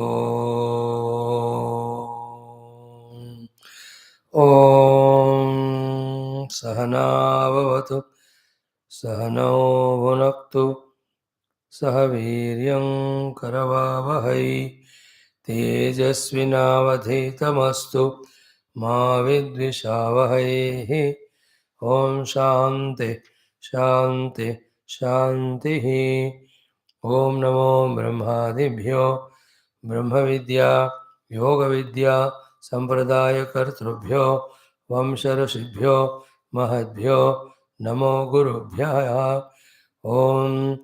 ॐ सहना भवतु सहनौ भुनक्तु सह वीर्यं करवावहै तेजस्विनावधीतमस्तु मा विद्विषावहै। ॐ शान्ति शान्ति शान्तिः। ॐ नमो ब्रह्मादिभ्यो ब्रह्मविद्या योगविद्या सम्प्रदायकर्तृभ्यो वंशऋषिभ्यो महद्भ्यो नमो गुरुभ्यः। ॐ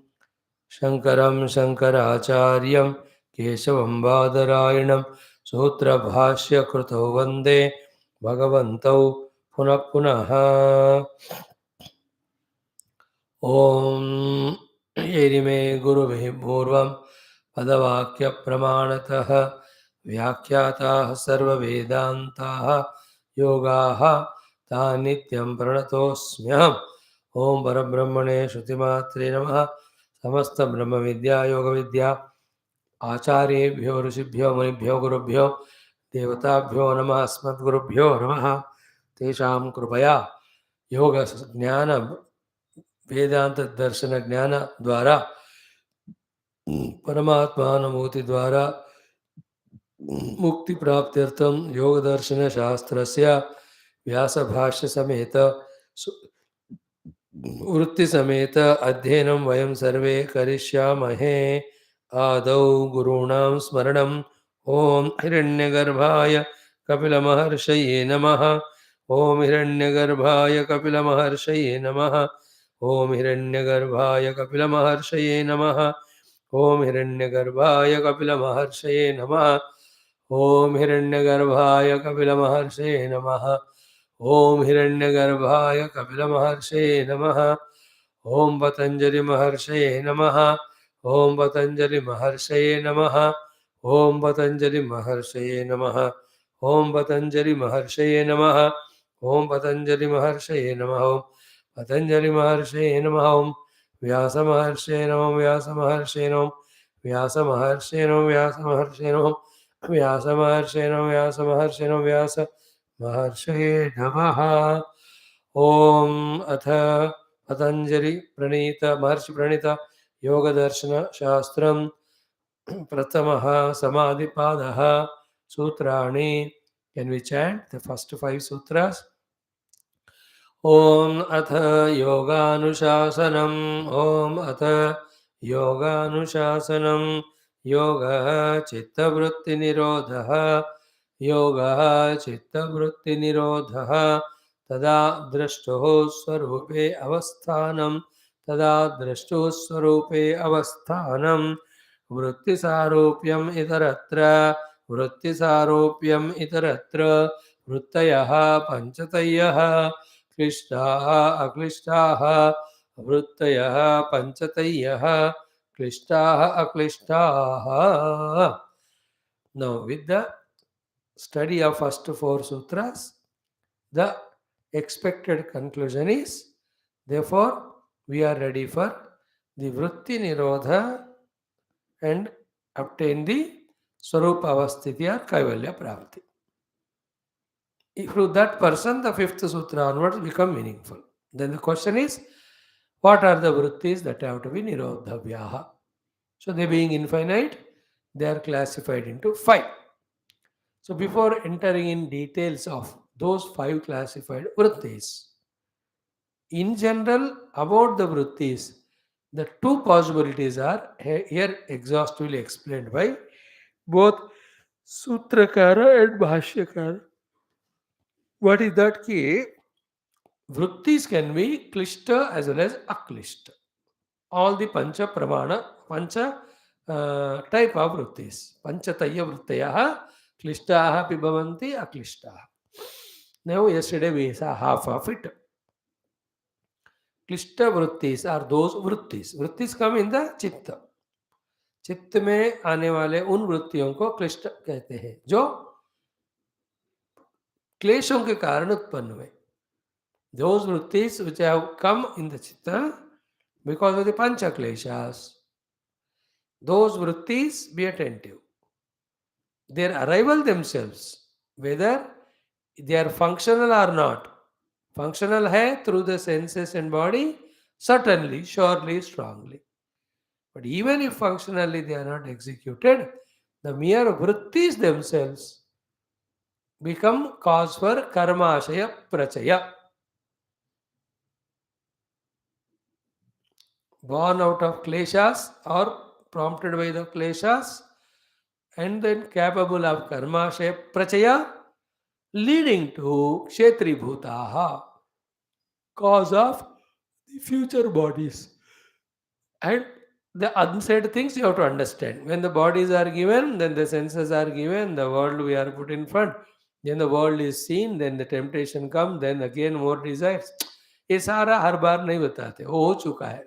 शङ्करं शङ्कराचार्यं केशवं बादरायणं सूत्रभाष्यकृतौ वन्दे भगवन्तौ पुनः पुनः। ॐ यैरिमे गुरुभिः पूर्वं पदवाक्यप्रमाणतः व्याख्याताः सर्ववेदान्ताः योगाः तान् नित्यं प्रणतोऽस्म्यहम्। ॐ परब्रह्मणे श्रुतिमात्रे नमः। समस्तब्रह्मविद्या योगविद्या आचार्येभ्यो ऋषिभ्यो मुनिभ्यो गुरुभ्यो देवताभ्यो नमः। अस्मद्गुरुभ्यो नमः। तेषां कृपया योगज्ञान वेदांत दर्शन ज्ञान द्वारा परमात्मानुभूति द्वारा मुक्ति प्राप्त्यर्थं योग दर्शन शास्त्रस्य व्यास भाष्य समेत वृत्ति समेत अध्ययनं वयं सर्वे करिष्यामहे। आदौ गुरूणां स्मरणं। ओम हिरण्यगर्भाय कपिलमहर्षये नमः। ओम हिरण्यगर्भाय कपिलमहर्षये नमः। ओम हिरण्यगर्भाय कपिलमहर्षये नमः। ओम हिरण्यगर्भाय कपिलमहर्षये नमः। ओम हिरण्यगर्भाय कपिलमहर्षये नमः। ओम हिरण्यगर्भाय कपिलमहर्षये नमः। ओम पतंजलि महर्षये नमः। ओम पतंजलि महर्षये नमः। ओम पतंजलि महर्षये नमः। ओम पतंजलि महर्षये नमः। ओम पतंजलि महर्षये नमः। ओम पतंजलि महर्षये नमः। ओम व्यास महर्षये नमः। व्यास महर्षये नमः। व्यास महर्षये नमः। व्यास महर्षये नमः। व्यास महर्षये नमः। व्यास महर्षये नमः। व्यास महर्षये नमः। ओम अथ पतंजलि प्रणीत महर्षि प्रणीत योग दर्शन शास्त्रम प्रथमः समाधिपादः सूत्राणि। Can we chant the first 5 sutras? ओम अथ योगानुशासनम्। ओम अथ योगानुशासनम्। योगः चित्तवृत्तिनिरोधः। योगः चित्तवृत्तिनिरोधः। तदा द्रष्टुः स्वरूपे अवस्थानं। तदा द्रष्टुः स्वरूपे अवस्थानं। वृत्तिसारूप्यम् इतरत्र। वृत्तिसारूप्यम् इतरत्र। वृत्तयः पञ्चतयः क्लिष्टाः अक्लिष्टाः। वृत्तयः पञ्चतयः क्लिष्टाः अक्लिष्टाः। Now with the study of first 4 sutras, the expected conclusion is, therefore we are ready for the vritti nirodha and obtain the swarupa avasthiti or kaivalya prapti. Through that person, the 5th sutra onwards become meaningful. Then the question is, what are the vrittis that have to be nirodhavyaha? So they being infinite, they are classified into 5. So before entering in details of those 5 classified vrittis, in general about the vrittis, the 2 possibilities are here exhaustively explained by both Sutrakara and Bhashyakara. What is that key? Vrutthis can be klishta as well as aklishta. All the pancha pramana, pancha type of vrutthis. Panchataya vruttayaha klishtaha pibhavanti aklishtaha. Now yesterday we saw half of it. Klishta vrutthis are those vrutthis. Vrutthis come in the chitta. चित्त में आने वाले उन वृत्तियों को क्लिष्ट कहते हैं जो क्लेशों के कारण उत्पन्न हुए. Those vrittis which have come in the chitta because of the pancha kleshas, those vrittis be attentive. their arrival themselves, whether they are functional or not. Functional hai through the senses and body, certainly, surely, strongly. But even if functionally they are not executed, the mere vrittis themselves become cause for karmashaya prachaya. Born out of kleshas or prompted by the kleshas and then capable of karmashaya prachaya, leading to kshetri bhutaha, cause of the future bodies. And the unsaid things you have to understand. When the bodies are given, then the senses are given, the world we are put in front, then the world is seen, then the temptation comes, then again more desires. ये सारा हर बार नहीं बताते, वो हो चुका है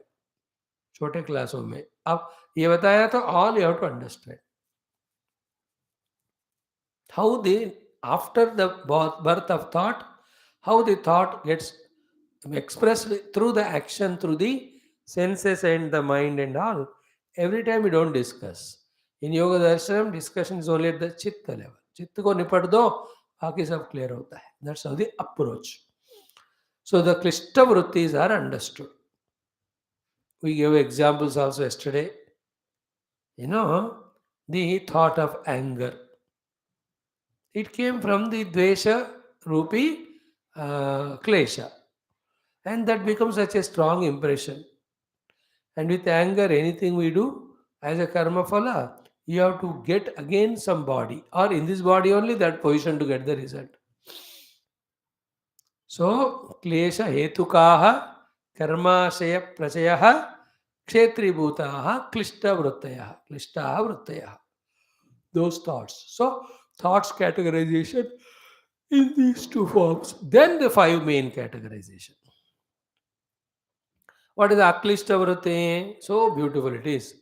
छोटे क्लासों में. अब ये बताया तो all you have to understand. How the after the birth of thought, how the thought gets expressed through the action, through the senses and the mind and all. Every time we don't discuss. In yoga darshanam, discussion is only at the chitta level. चित्त को निपट दो, बाकी सब clear होता है. That's how the approach. So the klishta vrittis are understood. We gave examples also yesterday. The thought of anger. It came from the dvesha rupi klesha. And that becomes such a strong impression. And with anger, anything we do as a karma phala, you have to get again some body, or in this body only that position to get the result. So, klesha hetukaha, karmashaya prachayaha, kshetri bhutaha, klishta vrittayaha, klishtaha vrittayaha. Those thoughts. So, thoughts categorization in these two forms. Then the five main categorization. What is Aklishta Vritti? So beautiful it is.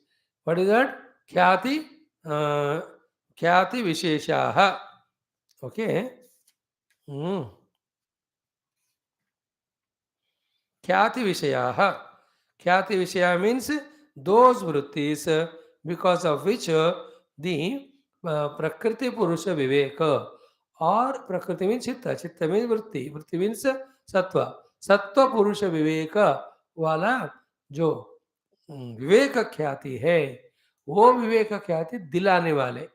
What is that? Khyati, uh, Khyati Visheshaha. Okay. Hmm. Khyati Vishayaha. Khyati Vishaya means those vrittis because of which the Prakriti Purusha Viveka or Prakriti means Chitta. Chitta means vritti. Vritti means Sattva. Sattva Purusha Viveka वाला जो विवेक ख्याति है, वो विवेक ख्याति दिलाने वाले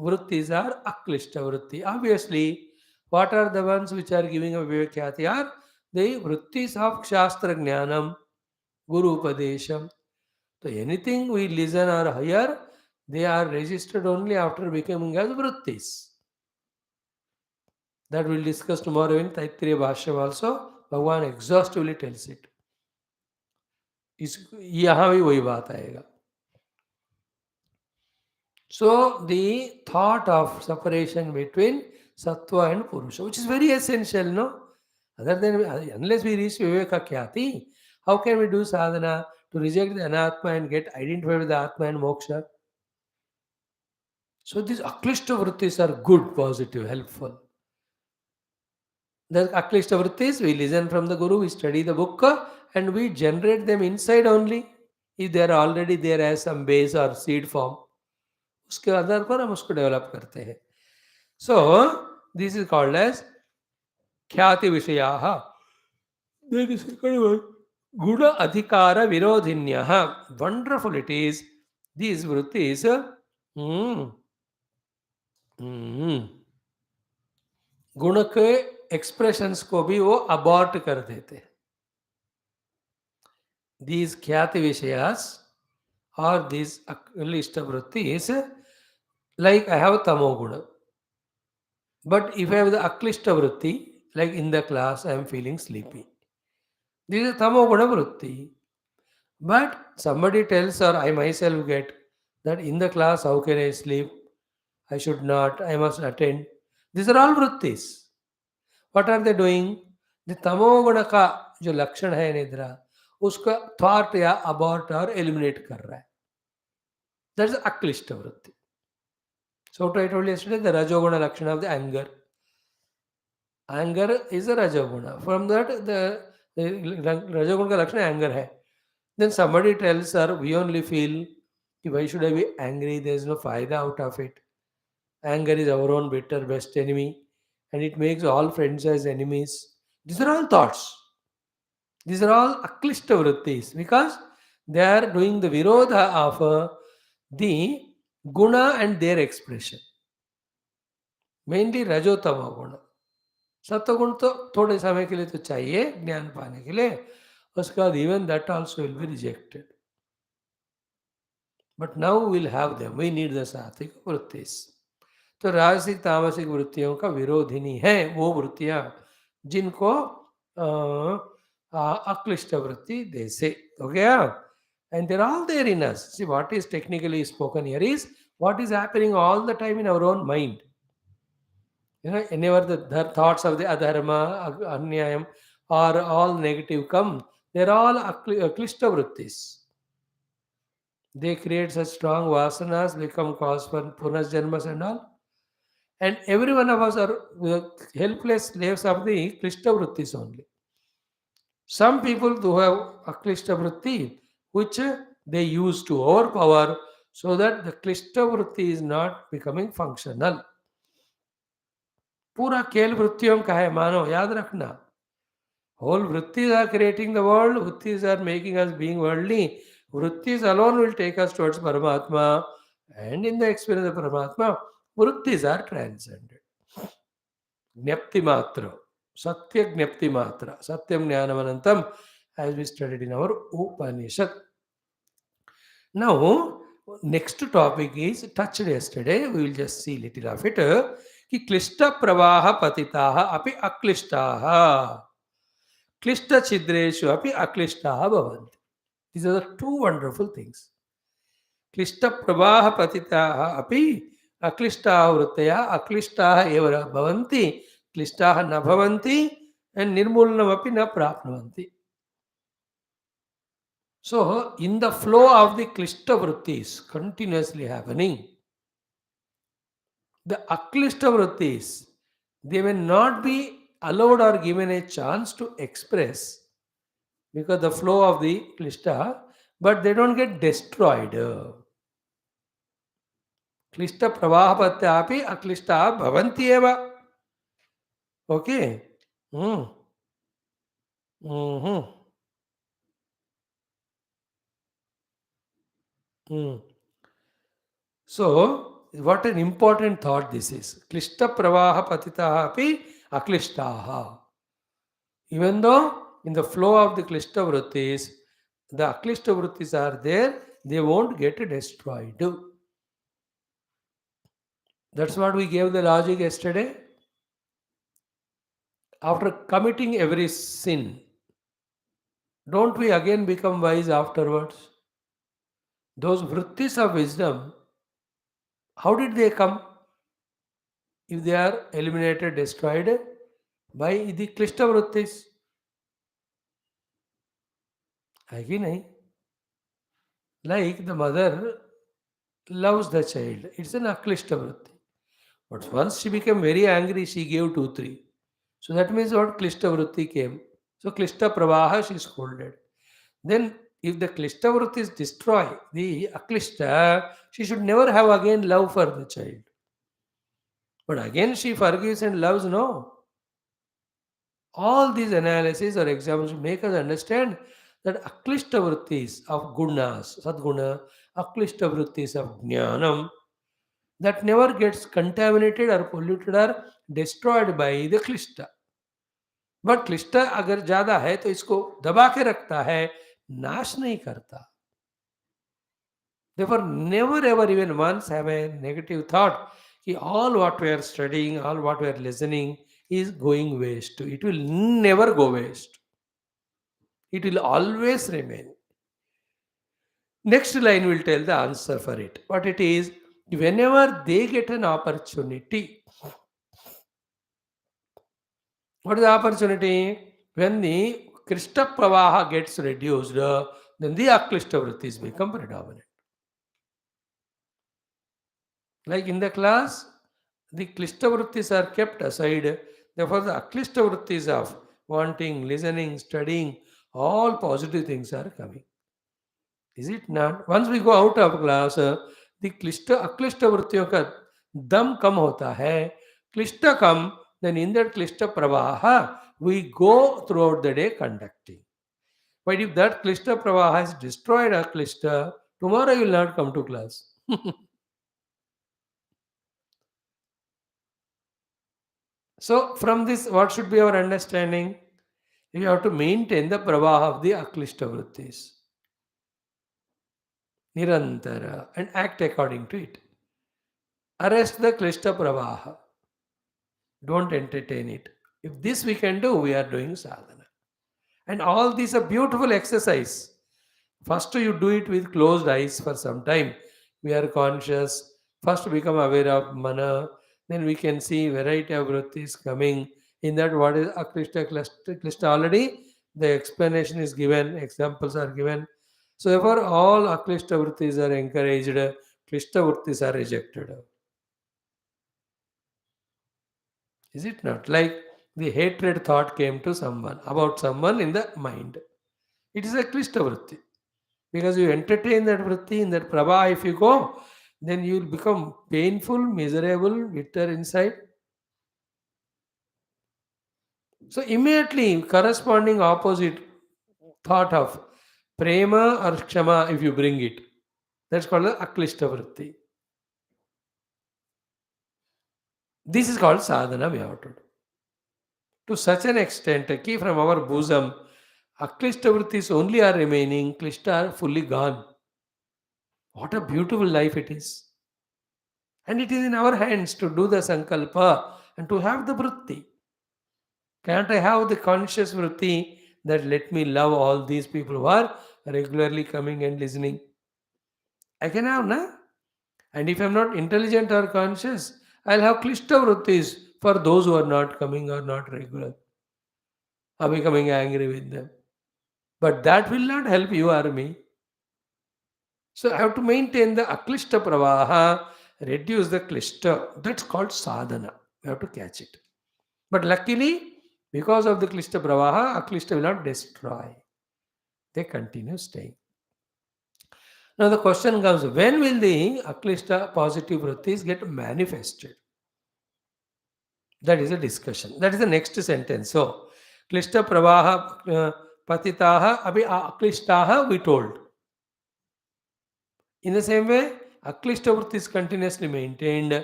वृत्तिज are अक्लिष्ट वृत्ति. Obviously, what are the ones which are giving a vivek khyati are the vrittis of shastra jnanam, guru upadesham. So anything we listen or hear, they are registered only after becoming as vrittis. That we'll discuss tomorrow in Taittiriya Bhashya also. Bhagwan exhaustively tells it. यहाँ भी वही बात आएगा. So the thought of separation between sattva and purusha, which is very essential, no? Other than unless we reach viveka khyati, how can we do sadhana to reject the anatma and get identified with the atma and moksha? So these aklishta vrittis are good, positive, helpful. The aklishta vrittis, we listen from the guru, we study the book, and we generate them inside only. If they are already there as some base or seed form, उसके आधार पर हम उसको develop करते हैं. So this is called as ख्याति विषयाः. Then the second one, guna adhikara virodhinyah. Wonderful it is. These vrittis गुण के एक्सप्रेशंस को भी वो अबॉर्ट कर देते हैं. These ख्याति विषयास or these list of vrittis, like I have tamoguna. But if I have the aklishta vritti, like in the class I am feeling sleepy, this is tamoguna vritti. But somebody tells or I myself get that in the class how can I sleep? I should not, I must attend. These are all vrittis. What are they doing? The tamoguna का जो लक्षण है निद्रा, उसका thought या abort और eliminate कर रहा है. That is aklishta vritti. So what I told you yesterday, the rajoguna lakshana of the anger. Anger is a rajoguna. From that, the rajoguna ka lakshana anger hai. Then somebody tells her, we only feel, why should I be angry? There is no faida out of it. Anger is our own bitter best enemy, and it makes all friends as enemies. These are all thoughts. These are all aklishta vrittis because they are doing the virodha of the guna and their expression. Mainly rajotama guna. सत्वगुण तो थोड़े समय के लिए तो चाहिए ज्ञान पाने के लिए, उसके बाद even that also will be rejected. But now will have them, we need the sattvik vrittis. तो राजसिक तामसिक वृत्तियों का विरोधिनी है वो वृत्तियां जिनको अक्लिष्ट वृत्ति दे से हो गया. And there all there in us. See what is technically spoken here is what is happening all the time in our own mind. Whenever the thoughts of the adharma, anyayam, or all negative come, they're all klishta vrittis. They create such strong vasanas, become cause for punasjanmas and all. And every one of us are helpless slaves of the klishta vrittis only. Some people who have aklishta vritti, which they use to overpower so that the klishta vritti is not becoming functional. पूरा खेल वृत्तियों का है मानो, याद रखना. Whole vrittis are creating the world, vrittis are making us being worldly. Vrittis alone will take us towards Paramatma, and in the experience of Paramatma, vrittis are transcended. Gnapti matra, satya gnapti matra, satyam jnanamanantam, as we studied in our Upanishad. Now, next topic is touched yesterday. We will just see little of it. कि क्लिष्ट प्रवाह पतिताः अपि अक्लिष्टाः, क्लिष्ट छिद्रेषु अपि अक्लिष्टाः भवन्ति. These are the two wonderful things. क्लिष्ट प्रवाह पतिताः अपि अक्लिष्टाः वृत्तयः अक्लिष्टाः एव भवन्ति, क्लिष्टाः न भवन्ति, and निर्मूलनमपि न प्राप्नुवन्ति. So, in the flow of the klishta vrittis continuously happening, the aklishta vrittis, they will not be allowed or given a chance to express because the flow of the klishta, but they don't get destroyed. Klishta pravahapatyapi aklishta bhavanti eva. Okay. Mm-hmm. So, what an important thought this is. Klishta pravaha patitaha api aklishtaha. Even though in the flow of the klishta vrittis, the aklishta vrittis are there, they won't get destroyed. That's what we gave the logic yesterday. After committing every sin, don't we again become wise afterwards? Those vrittis of wisdom, how did they come? If they are eliminated, destroyed by the klishta vrittis. है कि नहीं? Like the mother loves the child. It's an aklishta vritti. But once she became very angry, she gave 2, 3. So that means what? Klishta vritti came. So klishta pravaha, she scolded. Then if the klishta vritti is destroyed, the aklishta, she should never have again love for the child. But again she forgives and loves, no. All these analyses or examples make us understand that aklishta vrittis of gunas, sadguna, aklishta vrittis of jnanam, that never gets contaminated or polluted or destroyed by the klishta. But klishta अगर ज़्यादा है तो इसको दबा के रखता है, नाश नहीं करता. Therefore, never ever even once have a negative thought कि all what we are studying, all what we are listening is going waste. It will never go waste. It will always remain. Next line will tell the answer for it. What it is, whenever they get an opportunity. What is the opportunity? When the Krishna Pravaha gets reduced, then the Aklishta Vrittis become predominant. Like in the class, the Klishta Vrittis are kept aside. Therefore, the Aklishta Vrittis of wanting, listening, studying, all positive things are coming. Is it not? Once we go out of class, the Aklishta Vrittiyon ka Dam kam hota hai, klishta kam, then in that klishta pravaha, we go throughout the day conducting. But if that klishta pravaha has destroyed a klishta, tomorrow you will not come to class. So, from this, what should be our understanding? You have to maintain the pravaha of the aklishta vrittis, nirantara, and act according to it. Arrest the klishta pravaha. Don't entertain it. If this we can do, we are doing sadhana. And all these are beautiful exercise. First, you do it with closed eyes for some time. We are conscious. First, become aware of mana. Then we can see variety of vrittis coming. In that, what is akrishta klishta already? The explanation is given. Examples are given. So, therefore, all aklishta vrittis are encouraged. Klishta vrittis are rejected. Is it not? Like the hatred thought came to someone about someone in the mind. It is a klishta vritti. Because you entertain that vritti in that prabha, if you go, then you will become painful, miserable, bitter inside. So immediately corresponding opposite thought of prema or kshama if you bring it. That's called the aklishta vritti. This is called sadhana we have to do. To such an extent, ki from our bosom, aklishta vrittis only are remaining, klishta are fully gone. What a beautiful life it is. And it is in our hands to do the sankalpa and to have the vritti. Can't I have the conscious vritti that let me love all these people who are regularly coming and listening? I can have, na? And if I'm not intelligent or conscious, I'll have klishta vrittis for those who are not coming or not regular. Are becoming angry with them. But that will not help you or me. So I have to maintain the aklishta pravaha, reduce the klishta. That's called sadhana. We have to catch it. But luckily, because of the klishta pravaha, aklishta will not destroy. They continue staying. Now the question comes, when will the aklishta positive vrittis get manifested? That is a discussion. That is the next sentence. So, klishta pravaha patitaha abhi aklishtaha we told. In the same way, aklishta vritti is continuously maintained.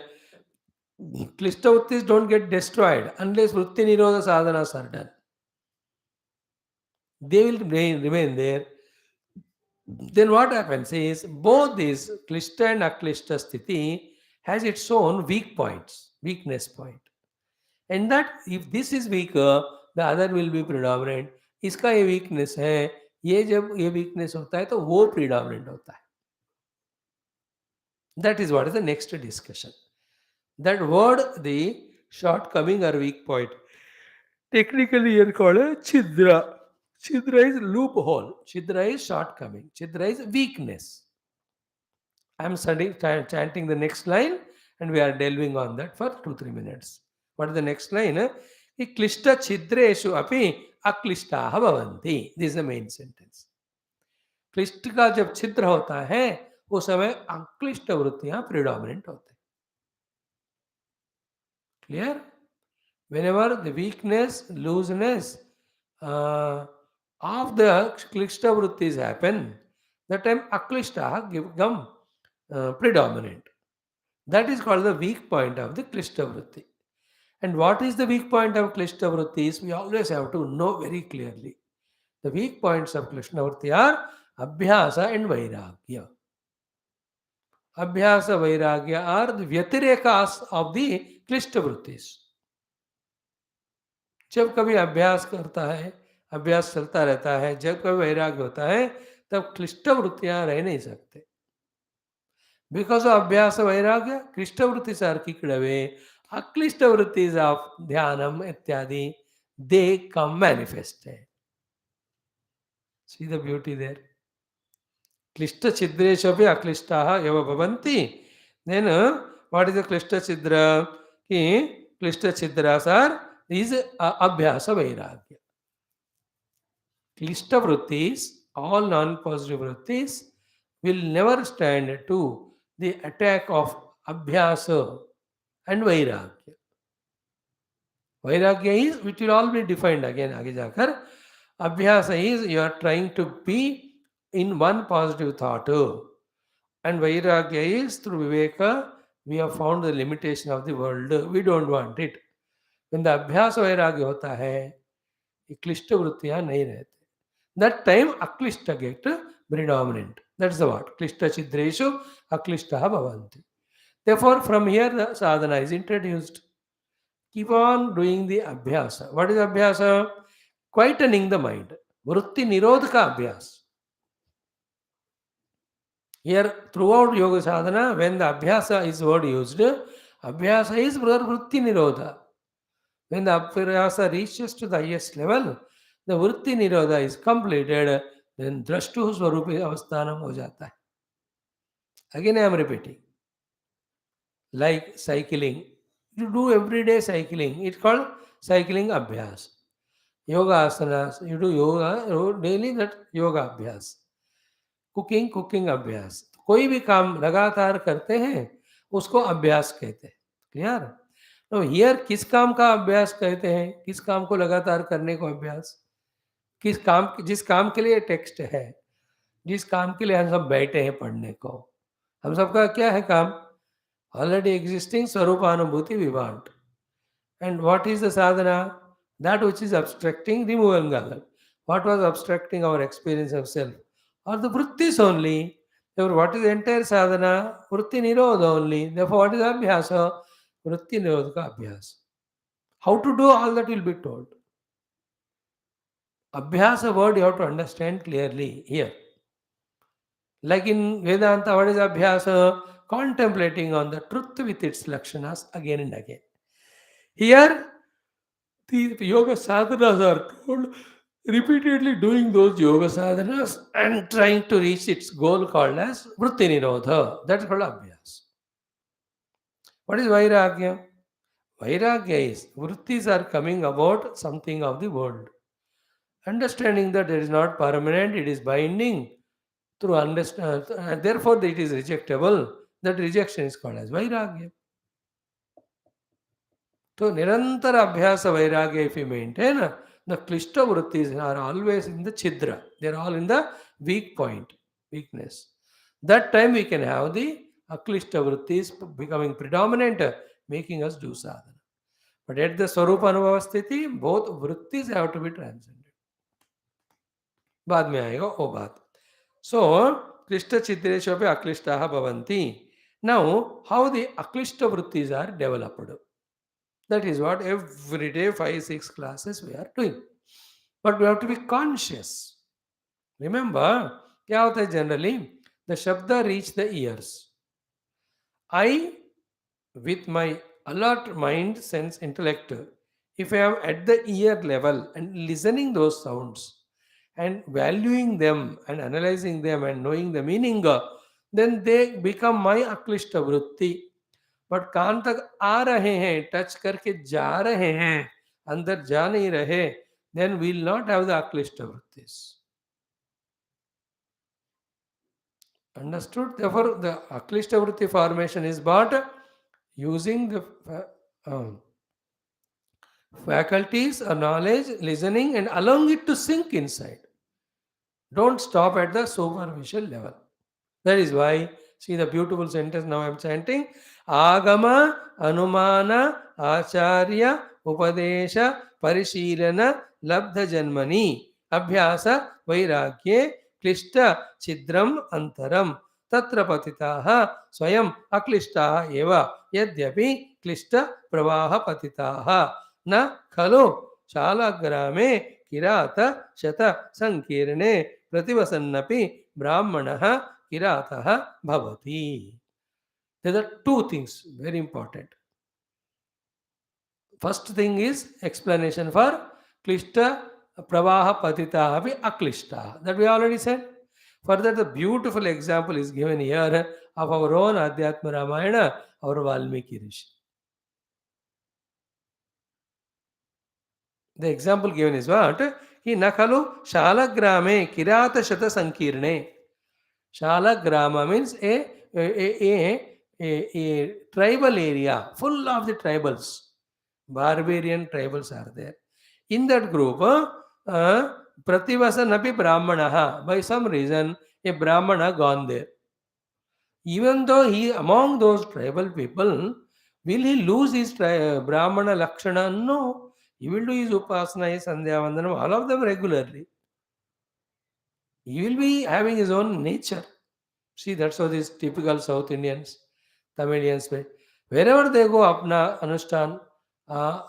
Klishta vrittis don't get destroyed unless vritti nirodha sadhanas are done. They will remain there. Then what happens is both these klishta and aklishta sthiti has its own weak points, weakness point. And that if this is weaker, the other will be predominant. इसका ये weakness है, ये जब ये weakness होता है तो वो predominant होता है. That is what is the next discussion. That word, the shortcoming or weak point, technically here called a chidra. Chidra is loophole. Chidra is shortcoming. Chidra is weakness. I am studying, chanting the next line, and we are delving on that for 2-3 minutes. What is the next line? कि क्लिष्ट छिद्रेषु अपि अक्लिष्टाः भवन्ति. This is the main sentence. क्लिष्ट का जब छिद्र होता है उस समय अक्लिष्ट वृत्तियां प्रिडोमिनेंट होते हैं. Clear? Whenever the weakness, looseness of the klishta vrittis happen, that time aklishta become predominant. That is called the weak point of the klishta vritti. And what is the weak point of klishta vrittis? We always have to know very clearly. The weak points of klishta vritti are abhyasa and vairagya. Abhyasa, vairagya are the vyatirekas of the klishta vrittis. जब कभी अभ्यास करता है, अभ्यास चलता रहता है, जब कभी वैराग्य होता है, तब क्लिष्ट वृत्तियां रह नहीं सकते. बिकॉज ऑफ अभ्यास vairagya klishta vritti are kicked away. Aklishta vrittis of dhyanam ityadi they come manifested. See the beauty there. Klishta chhidreshu अपि अक्लिष्टाः एव भवन्ति. देन व्हाट इज द क्लिष्ट छिद्र? कि क्लिष्ट छिद्रास are is abhyasa vairagya. Klishta vrittis, all non-positive vrittis, will never stand to the attack of abhyasa, and Vairagya. Vairagya is, which will all be defined again, आगे जाकर. Abhyasa is you are trying to be in one positive thought. And Vairagya is through Viveka, we have found the limitation of the world. We don't want it. When the Abhyasa Vairagya hota hai, ये क्लिष्ट वृत्तियां नहीं रहते. That time aklishta get predominant. That's the word. Klishta chidreshu aklishtaha bhavanti. Therefore, from here the sadhana is introduced. Keep on doing the abhyasa. What is abhyasa? Quietening the mind. Vritti nirodhaka abhyas. Here, throughout yoga sadhana, when the abhyasa is word used, abhyasa is vritti nirodha. When the abhyasa reaches to the highest level, the vritti nirodha is completed, then drashtu swarupi avasthanam ho jata hai. Again I am repeating. Like cycling. You do everyday cycling. It's called cycling abhyas. Yoga asanas. You do yoga daily, that yoga abhyas. Cooking अभ्यास. कोई भी काम लगातार करते हैं उसको अभ्यास कहते हैं. क्लियर? तो हियर किस काम का अभ्यास कहते हैं? किस काम को लगातार करने को अभ्यास? जिस काम के लिए टेक्स्ट है, जिस काम के लिए हम सब बैठे हैं पढ़ने को, हम सबका क्या है काम? Already existing Swarupanubhuti we want. And what is the sadhana? That which is abstracting, removing other. What was abstracting our experience of self? Or the Vrutthis only. Therefore, what is the entire sadhana? Vritti nirodha only. Therefore, what is abhyasa? Vritti nirodhaka abhyasa. How to do all that will be told. Abhyasa word you have to understand clearly here. Like in Vedanta, what is abhyasa? Contemplating on the truth with its lakshanas again and again. Here, the yoga sadhanas are told repeatedly doing those yoga sadhanas and trying to reach its goal called as vritti nirodha. That's called abhyas. What is vairagya? Vairagya is vrittis are coming about something of the world. Understanding that it is not permanent, it is binding. Through understand, therefore it is rejectable. That rejection is called as vairagya. So nirantara abhyasa vairagya if you maintain, the klishta vrittis are always in the chidra. They are all in the weak point, weakness. That time we can have the aklishta vrittis becoming predominant, making us do sadhana. But at the swarupa anubhava sthiti, both vrittis have to be transcended. बाद में आएगा वो बात. So, klishta chidreshu api aklishtaha bhavanti. Now, how the aklishta vrittis are developed? That is what every day 5-6 classes we are doing. But we have to be conscious. Remember, क्या होता है generally? The shabda reach the ears. I, with my alert mind, sense, intellect, if I am at the ear level and listening those sounds and valuing them and analyzing them and knowing the meaning, then they become my aklishta vritti. But कान तक आ रहे हैं, touch करके जा रहे हैं, अंदर जा नहीं रहे, then will not have the aklishta vrittis. Understood? Therefore the aklishta vritti formation is but using the faculties or knowledge, listening and allowing it to sink inside. Don't stop at the superficial level. That is why, see the beautiful sentence now I am chanting. Agama, Anumana, Acharya, Upadesha, Parishilana, Labdha Janmani, Abhyasa, Vairagye, Klishta, Chidram, Antaram, Tatra Patitaha, Swayam, Aklishtaha Eva, Yadyapi, Klishta, Pravaha Patitaha, Na Khalo, Shala Grame, Kirata, Shata, Sankirne, Prativasannapi, Brahmanaha, Kirataha, Bhavati. There are two things very important. First thing is explanation for Klishta, Pravaha, Patita, Api, Aklishta. That we already said. Further, the beautiful example is given here of our own Adhyatma Ramayana, our Valmiki Rishi. The example given is what? Ki nakalu shalagrame kirata shata sankirne. Shalagrama means a a tribal area full of the tribals, barbarian tribals are there. In that group, Prativasanapi Brahmanaha, by some reason, a Brahmana gone there. Even though he among those tribal people, will he lose his Brahmana Lakshana? No. He will do his Upasana, his Sandhya Vandanam, all of them regularly. He will be having his own nature. See, that's how these typical South Indians, Tamilians, wherever they go, अपना अनुष्ठान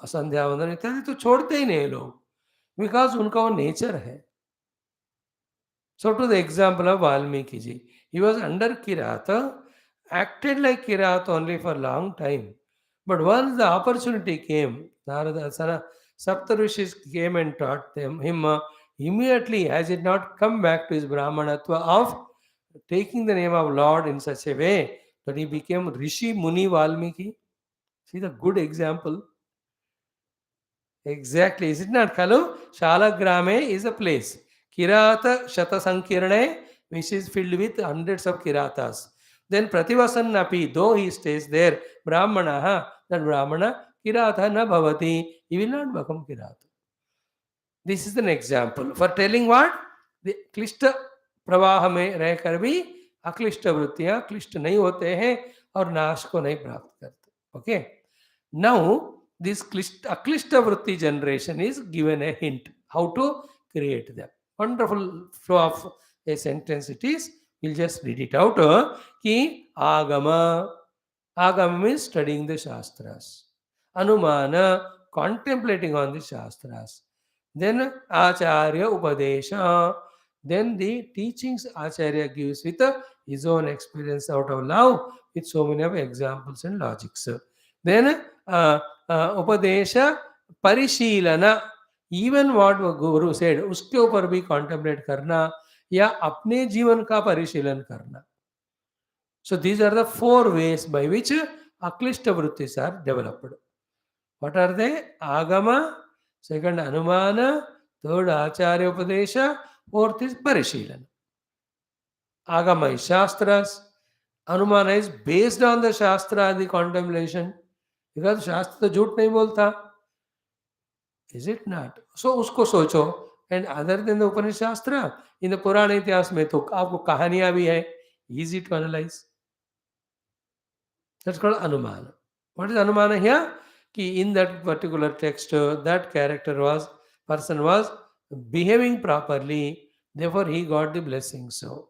संध्या वंदन इत्यादि तो छोड़ते ही नहीं लोग, because उनका वो नेचर है. So, to the example of Valmiki ji, he was under Kirata, acted like Kirata only for a long time. But once the opportunity came, Narada, Saptarishis came and taught him immediately, has it not come back to his Brahmanatva of taking the name of Lord in such a way that he became Rishi Muni Valmiki. See the good example. Exactly. Is it not, Kalu? Shalagrame is a place. Kirata Shata Sankirane, which is filled with hundreds of Kiratas. Then Prativasan Napi, though he stays there, Brahmana, that Brahmana, Kirata na bhavati, he will not become Kirata. This is an example. For telling what? The Klishta प्रवाह में रहकर भी अक्लिष्ट वृत्तियां क्लिष्ट नहीं होते हैं और नाश को नहीं प्राप्त करते. Okay, now this aklishta vritti generation is given a hint how to create them. Wonderful flow of a sentence it is. We'll just read it out. Ki agama. Agama means studying the Shastras. Anumana, contemplating on the Shastras. Then Acharya Upadesha. Then the teachings Acharya gives with his own experience out of love with so many of examples and logics. Then Upadesha Parishilana. Even what Guru said, उसके ऊपर भी contemplate करना या अपने जीवन का परिशीलन करना. So these are the 4 ways by which aklishta vrittis are developed. What are they? Agama, second Anumana, third Acharya Upadesha, fourth is Parishilana. Agama is Shastras. Anumana is based on the Shastra, the contemplation. Because Shastra झूठ नहीं बोलता. Is it not? So उसको सोचो. And other than the Upanishad Shastra, in the Purana इतिहास में तो आपको कहानियां भी है. Easy to analyze. That's called Anumana. What is Anumana here? Ki in that particular text, that person was behaving properly, therefore he got the blessing. So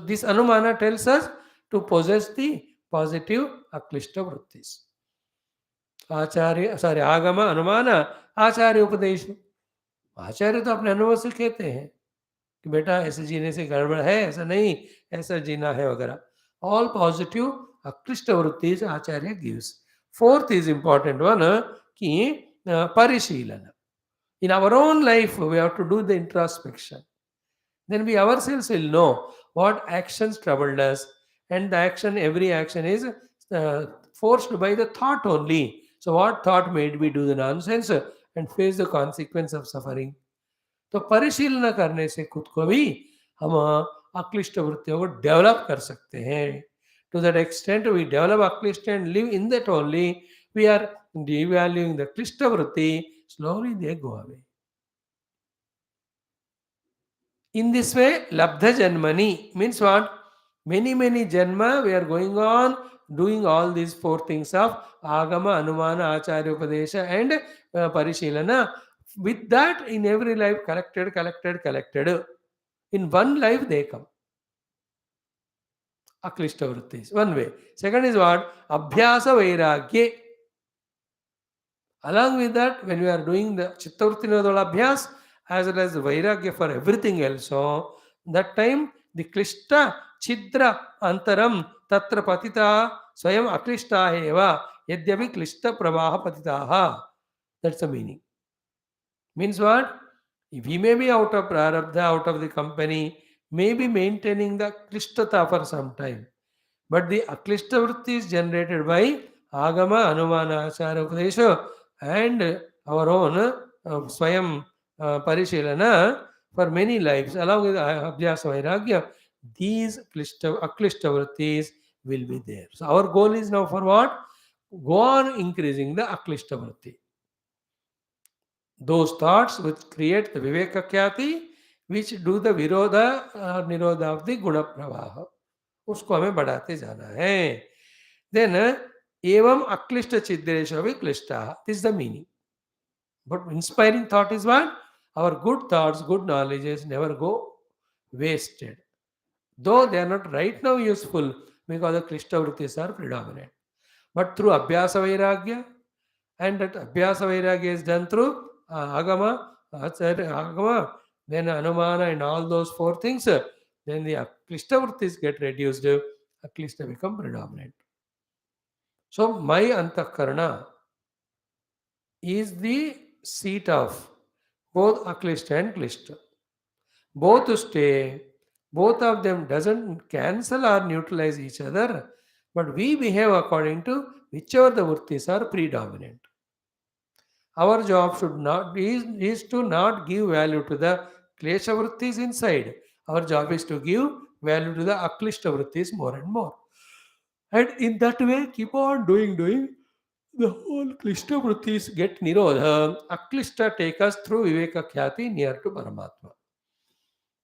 this Anumana tells us to possess the positive aklishta vrittis. Agama, Anumana, Acharya Upadesha. आचार्य तो अपने अनुभव से कहते हैं कि बेटा ऐसे जीने से गड़बड़ है, ऐसा नहीं, ऐसा जीना है वगैरह. All positive aklishta vrittis Acharya gives. Fourth is important one, ki parishilana. In our own life, we have to do the introspection. Then we ourselves will know what actions troubled us, and the action, every action is forced by the thought only. So what thought made me do the nonsense and face the consequence of suffering? तो परिशीलना करने से खुद को भी हम अक्लिष्ट वृत्तियों को develop कर सकते हैं. To that extent, we develop aklishta and live in that only. We are devaluing the klishta vritti. Slowly they go away. In this way, labdha janmani means what? Many janma we are going on doing all these 4 things of agama, anumana, acharya upadesha and parishilana. With that, in every life, collected. In one life, they come. Aklishta vrittis. One way. Second is what? Abhyasa vairagye. Along with that, when we are doing the chitta vritti nirodha abhyas, as well as the vairagya for everything else, so that time the klishta chidra antaram tatra patita swayam aklishta eva yadyapi klishta pravaha patitaha. That's the meaning. Means what? If he may be out of prarabdha, out of the company, may be maintaining the klishtata for some time. But the aklishta vritti is generated by agama, anumana, acharya upadesha and our own swayam parishilana for many lives along with abhyasa vairagya. These aklishta vrittis will be there. So our goal is now for what? Go on increasing the aklishta vritti. Those thoughts which create the viveka khyati, which do the virodha nirodha of the guna pravaha. उसको हमें बढ़ाते जाना है. Then evam aklishta chidresha vi klishta. This is the meaning. But inspiring thought is what? Our good thoughts, good knowledges never go wasted. Though they are not right now useful because the klishta vrittis are predominant. But through abhyasa vairagya, and that abhyasa vairagya is done through agama, agama, then anumana and all those four things, then the klishta vrittis get reduced, klishta become predominant. So my antakarana is the seat of both aklishta and klishta. Both stay, both of them doesn't cancel or neutralize each other, but we behave according to whichever the vrittis are predominant. Our job should not is to not give value to the klesha vrittis inside. Our job is to give value to the aklishta vrittis more and more. And in that way, keep on doing, the whole klishta vrittis get nirodha. Aklishta take us through viveka khyati near to Paramatma.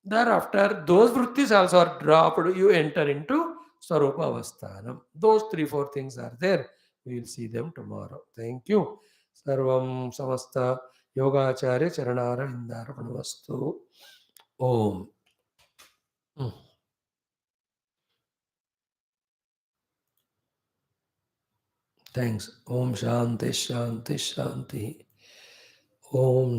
Thereafter, those vrittis also are dropped. You enter into Swarupa Avasthanam. Those 3-4 things are there. We will see them tomorrow. Thank you. Sarvam Samasta Yogacharya Charanara Indarapanastu. Om. Mm. Thanks. Om Shanti Shanti Shanti. Om.